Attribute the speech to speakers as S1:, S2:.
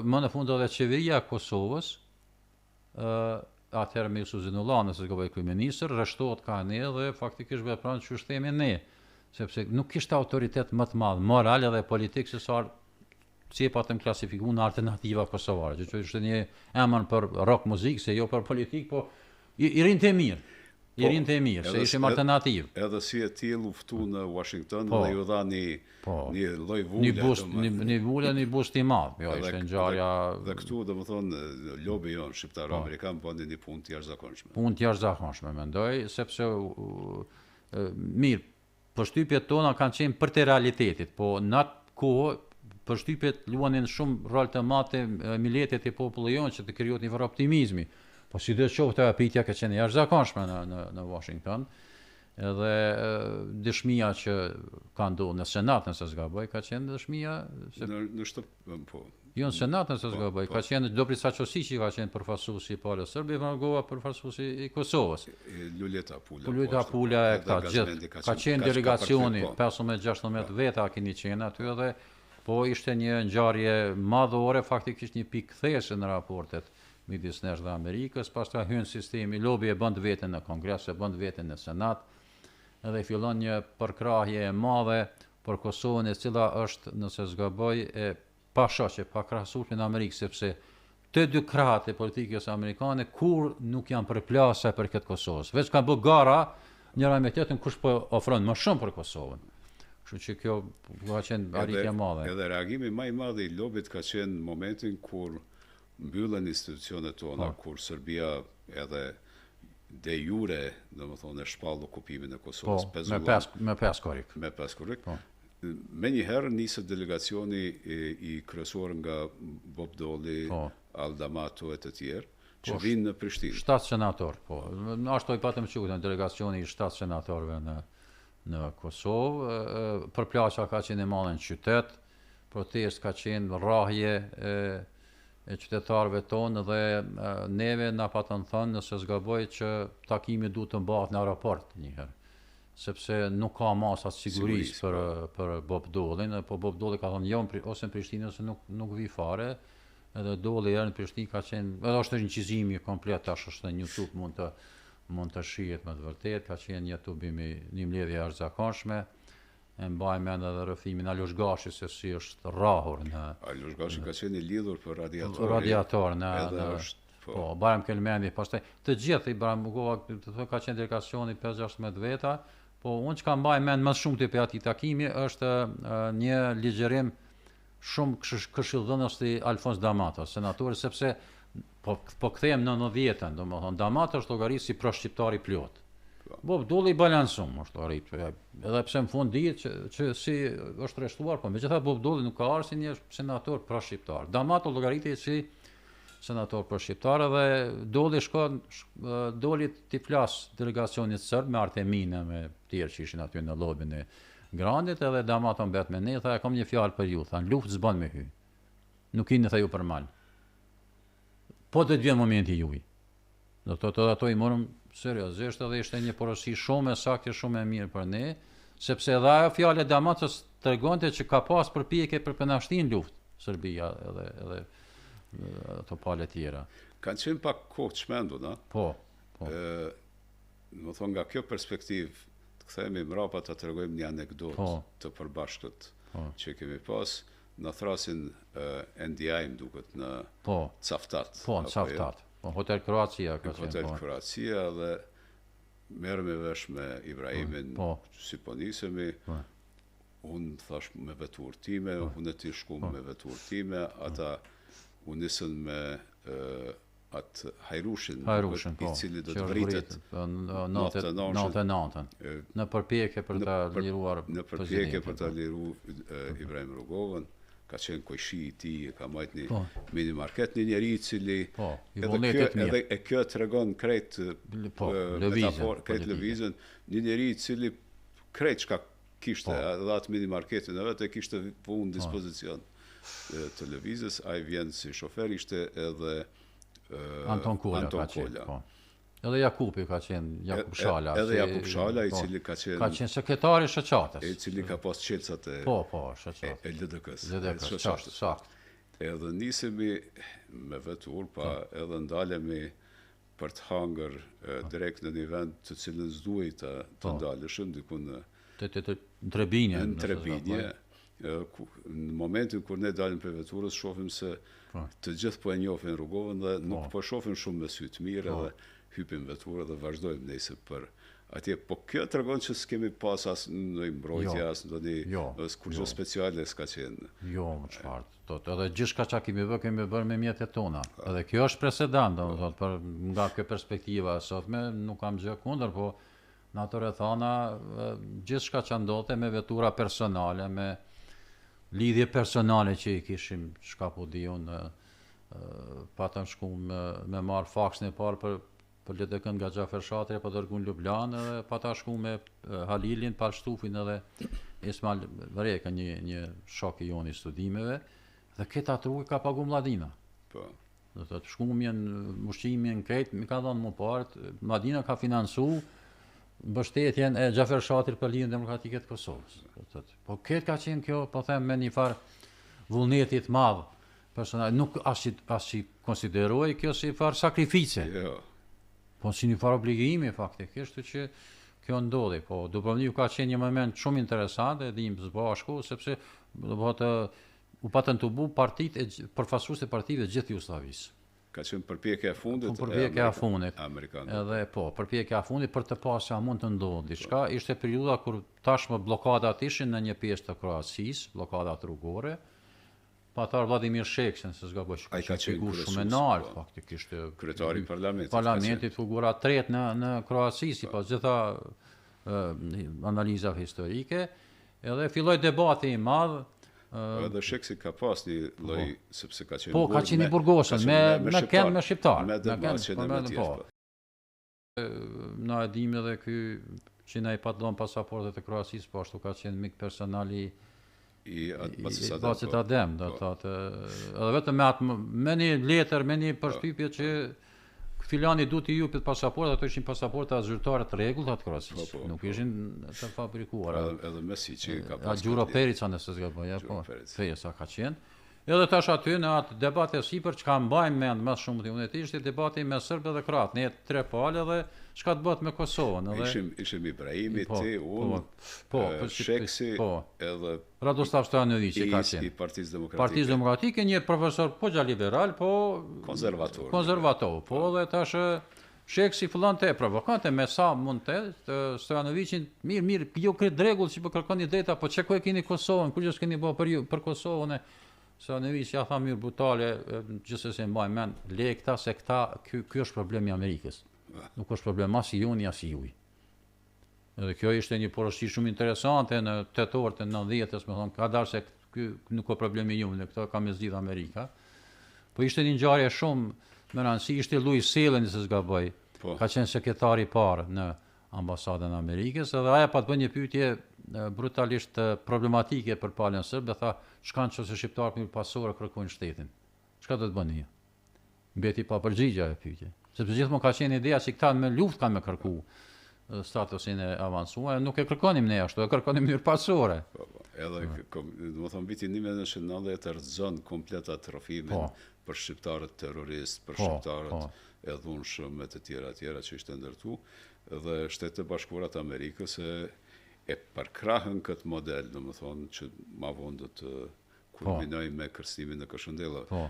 S1: më në fund edhe qeveria e Kosovës, atëherë me Suzanullah, nëse s'gaboj kryeministër, rreshtohet ka ne dhe faktikisht vepron çu themi ne, sepse nuk kishte autoritet më të madh moral edhe politik se sa si e patëm klasifikuar në alternativa kosovare, që ishte një emër për rock muzikë, se jo për politik, po i rinte mirë. I rinte mirë, se ishim alternativë.
S2: Edhe si e tillë uftu në Washington dhe ju dha një lloj vule.
S1: Një vule, një boost i madh. Jo, ishte ngjarja.
S2: Dhe këtu domethënë lobi jon shqiptar amerikan bënë një punë të jashtëzakonshme.
S1: Punë të jashtëzakonshme mendoj, sepse mirë, përshtypjet tona kanë qenë për të realitetit, po në atë kohë përshtypjet luanin shumë rol të madh miljetet e popullit jonë që të krijohet një farë optimizmi. Po si dhe qoftë apitja ka qenë jashtëzakonshme në Washington, edhe dëshmia që ka ndodhur në Senat, nëse s'gaboj, ka qenë dëshmia
S2: në shtëpi, po.
S1: Jo në Senat, nëse s'gaboj, ka qenë Dobrica Ćosići ka qenë përfaqësuesi i parë Serbia, Vargova përfaqësuesi i Kosovës.
S2: Luljeta Pula.
S1: Luljeta Pula e këta gjithë. Ka qenë delegacioni 15-16 veta keni qenë aty edhe po ishte një ngjarje madhore, faktikisht një pikë kthese në raportet midis nesh dhe Amerikës, pastaj hyn sistemi, lobi e bën veten në Kongres, e bën veten në Senat, edhe fillon një përkrahje e madhe për Kosovën, e cila është, nëse s'gaboj, e pa shoqe, pa krahasuar në Amerikë, sepse të dy krahët e politikës amerikane kur nuk janë përplasë për këtë Kosovës. Veç kanë bërë gara njëra me tjetrën kush po ofron më shumë për Kosovën. Kështu që kjo ka qenë arritje e madhe.
S2: Edhe reagimi më i madh i lobit ka qenë momentin kur mbyllen institucionet tona, kur Serbia edhe de jure, domethënë e shpall okupimin e Kosovës,
S1: me 5 korrik.
S2: Me 5 korrik. Me njëherë nisët delegacioni i kryesuar nga Bob Doli, Aldamato e të tjerë, që vinë në Prishtinë.
S1: 7 senator, po. Ashtu i patëm qytetën delegacioni i 7 senatorëve në Kosovë, përplasja ka qenë e madhe në qytet, protest ka qenë rrahje e qytetarëve tonë dhe neve na patën thënë nëse s'gaboj që takimi duhet të mbahet në aeroport njëherë, sepse nuk ka masa sigurisë për Bob Dolin, po Bob Doli ka thënë jo ose në Prishtinë ose nuk vi fare, edhe Doli erë në Prishtinë ka qenë, edhe është një inqizimi komplet, tash është në YouTube mund të shihet me të vërtet, ka qenë një tubimi një mbledhje jashtëzakonshme. E mbaj mend edhe rrëfimin Alosh Gashi se si është rrahur në
S2: Alosh Gashi ka qenë i lidhur për
S1: radiator në po Bajram Kelmendi, pastaj të gjithë i Bramugova ka qenë delegacioni 5-16 veta, po unë që ka mbaj mend më shumë të për atij takimi është një ligjërim shumë këshillëdhënës i Alfons Damato, senatori, sepse po kthehem në 90-ën, domethënë Damato është llogarisë si pro-shqiptar i plot. Bob Doli i balansum është arrit, edhe pse në fund dihet që si është rreshtuar, po megjithatë Bob Doli nuk ka ardhur si një senator pro-shqiptar. Damato llogaritet si senator pro-shqiptar dhe Doli t'i flas delegacionit serb me Artemina me tjerë që ishin aty në lobin e Grandit, edhe Damato mbet me ne, tha kam një fjalë për ju, tha luftë s'bën me hy. Nuk keni tha ju për mal. Po të vjen momenti juaj. Do të thotë ato i morëm seriozisht edhe ishte një porosi shumë e saktë, shumë e mirë për ne, sepse edhe ajo fjalë e Damatos tregonte që ka pas përpjekje për penashtin luftë Serbia edhe ato palë tjera.
S2: Kanë qenë pak kohë çmendur, a?
S1: Po.
S2: Do thonë nga kjo perspektivë, të kthehemi mbrapa ta tregojmë një anekdotë të përbashkët që kemi pas, na thrasin NDI më duket në Caftat.
S1: Po, në Caftat. Hotel Kroacia ka qenë.
S2: Hotel Kroacia dhe merrem me vesh me Ibrahimin, si po nisemi, unë thash me vetur time, unë ti shkum me vetur time, ata u nisën me atë Hajrushin, i cili do të vritet
S1: 99-ën, në përpjekje për ta liruar
S2: presidentin. Në përpjekje për ta liruar Ibrahim Rugovën. Ka qenë kojshi i tij, ka marrë një minimarket, një njeri i cili edhe e kjo tregon krejt lëvizjen, një njeri i cili krejt çka kishte edhe atë minimarketin e vet e kishte punë në dispozicion të lëvizjes, ai vjen si shofer, ishte edhe
S1: Anton Kola. Edhe Jakupi ka qenë, Jakub Shala.
S2: Edhe Jakub Shala, i cili ka qenë
S1: sekretari i shoqatës.
S2: I cili ka pas çelcat e
S1: shoqatës.
S2: E LDK-s.
S1: LDK-s, saktë.
S2: Edhe nisemi me vetur, pa edhe ndalemi për të hangër direkt në një vend të cilën s'duhej të ndalëshëm, diku në
S1: Trebinje.
S2: Në Trebinje. Në momentin kur ne dalim për veturës, shohim se të gjithë po e njohin rrugovën dhe nuk po shohim shumë me sy të mirë edhe hypim veturë dhe vazhdojmë nejse për atje. Po kjo tregon që s'kemi pas as në mbrojtje, as në një kurgjë speciale s'ka qenë.
S1: Jo, më çfarë. Edhe gjithçka që kemi bërë me mjetet tona. Edhe kjo është precedent, domethënë, nga kjo perspektiva sotme nuk kam gjë kundër, po në ato rrethana gjithçka që ndodhte me vetura personale, me lidhje personale që i kishim, çka po di unë, patëm shku me marr faksin e parë për LDK nga Xhafer Shatri apo dërgu në Ljubljanë, dhe pata shku me Halilin, Palshtufin edhe Ismail Vreka, një shok i jonë i studimeve, dhe këtë atruj ka pagu Mladina. Do të thotë shku ushqimin krejt, mi ka dhënë më parë, Mladina ka financu mbështetjen e Xhafer Shatrit për Lidhjen Demokratike të Kosovës. Po këtë ka qenë kjo, po them, me një farë vullnetit madh personal, nuk as që konsideroj kjo si farë sakrifice. Po si një farë obligimi faktikisht që kjo ndodhi. Po Dubrovniku ka qenë një moment shumë interesant, e dim së bashku, sepse u patën të bu përfaqësues të partive gjithë Jugosllavisë.
S2: Ka qenë përpjekja e fundit
S1: amerikanëve. Edhe përpjekja e fundit për të pasur sa mund të ndodhë diçka. Ishte periudha kur tashmë bllokadat ishin në një pjesë të Kroacisë, bllokadat rrugore. Patar Vladimir Sheksin, se s'gaboj, ka qenë shumë e lartë faktikisht.
S2: Kryetari i parlamentit.
S1: Parlamentit, figura e tretë në Kroaci, sipas gjitha analizave historike. Edhe filloi debati i madh.
S2: Edhe Sheksi ka pas një lloj, sepse ka qenë
S1: ka qenë i burgosën, me shqiptar.
S2: Me debatën e me tjetër.
S1: Na e dim edhe ky që na i pat dhënë pasaportet e Kroacisë, po ashtu ka qenë mik personal i Bacit Adem, do të thotë. Edhe vetëm me një letër, me një përshtypje që filani du t'i jupit pasaportet, ato ishin pasaporta zyrtare të rregullta të Kroacisë. Nuk ishin të fabrikuara.
S2: Edhe Mesiçi ka pas.
S1: Gjuro Perica nëse s'gaboj, po. Sa ka qenë. Edhe tash aty në atë debate sipër çka mbajmë mend më shumë ti unë ishte debati me serbë dhe kroat, ne tre palë dhe çka të bëhet me Kosovën, edhe
S2: ishim Ibrahimi, ti, unë, Sheksi, edhe
S1: Radoslav Stojanović ka qenë.
S2: I Partisë Demokratike.
S1: Partisë Demokratike, një profesor po liberal, po konservator. Po dhe tash Sheksi fillon të provokante me sa mund të Stojanovićin, mirë, jo këtë rregull që po kërkoni drejta, po çka e keni Kosovën, kur që keni bërë për Kosovën. Stojanović ja tha mirë brutale, gjithsesi e mbaj mend, lekta se ky është problemi i Amerikës. Nuk është problem as i juni as i juaj. Edhe kjo ishte një poroshi shumë interesante në tetor të 90-s, më thon, ka dalë se ky nuk ka problemi i juaj, këto ka me zgjidh Amerika. Po ishte një ngjarje shumë me rëndësi, ishte Louis Selen, se s'gaboj. Ka qenë sekretari i parë në ambasadën e Amerikës, edhe aja pa të bën një pyetje brutalisht problematike për palën sërbë, tha, çka nëse shqiptarët me pasore kërkojnë shtetin. Çka do të bëni ju? Mbeti pa përgjigje ajo pyetje. Sepse gjithmonë ka qenë ideja se këta me luftë kanë me kërku statusin e avancuar, nuk e kërkonim ne ashtu, e kërkonim në mënyrë pasore.
S2: Edhe, domethënë viti 1990 rrezon komplet atë rrofimin për shqiptarët terroristë, për shqiptarët e dhunshëm e të tjera që ishte ndërtu, dhe Shtetet e Bashkuara të Amerikës e përkrahën këtë model, domethënë që ma vonë do të kulminoj me kërstimin e Këshëndellave.